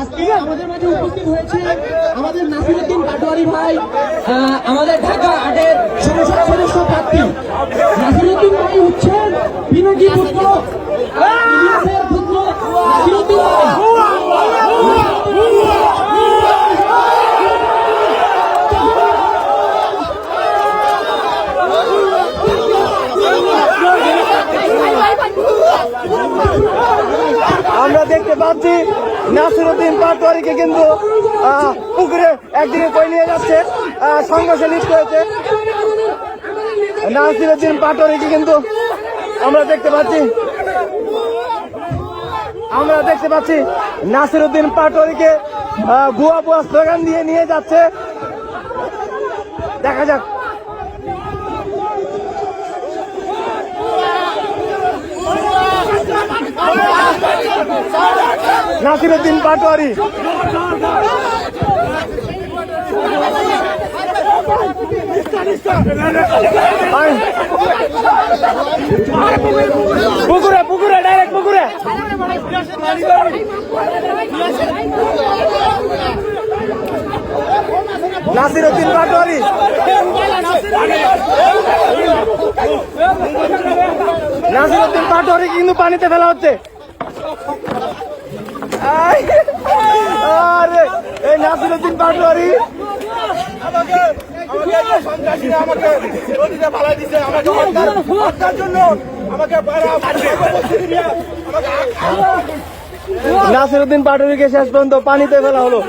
আজকে আমাদের মাঝে উপস্থিত হয়েছে আমাদের নাসিরউদ্দিন পাটোয়ারি ভাই, আমাদের ঢাকা ৮-এর সংসদ সদস্য প্রার্থী। নাসিরউদ্দিন ভাই হচ্ছেন বিনোদী পুত্র, ইলিয়াসের পুত্র নাসিরউদ্দিন ভাই। আমরা দেখতে পাচ্ছি নাসিরউদ্দিন পাটোয়ারিকে কিন্তু পুকুরে একদিকে কই নিয়ে যাচ্ছে, সংঘর্ষে লিপ্ত হয়েছে নাসিরউদ্দিন পাটোয়ারিকে কিন্তু আমরা দেখতে পাচ্ছি নাসিরউদ্দিন পাটোয়ারিকে ভুয়া ভুয়া স্লোগান দিয়ে নিয়ে যাচ্ছে। দেখা যাক নাসিরউদ্দিন পাটোয়ারি পুকুরে পুকুরে ডাইরেক্ট পুকুরে নাসিরউদ্দিন পাটোয়ারি নাসিরউদ্দিন পাটোয়ারি কিন্তু পানিতে ফেলা হচ্ছে। আরে এই নাসিরউদ্দিন পাটোয়ারি নাসিরউদ্দিন পাটোয়ারিকে শেষ পর্যন্ত পানিতে ফেলা হলো।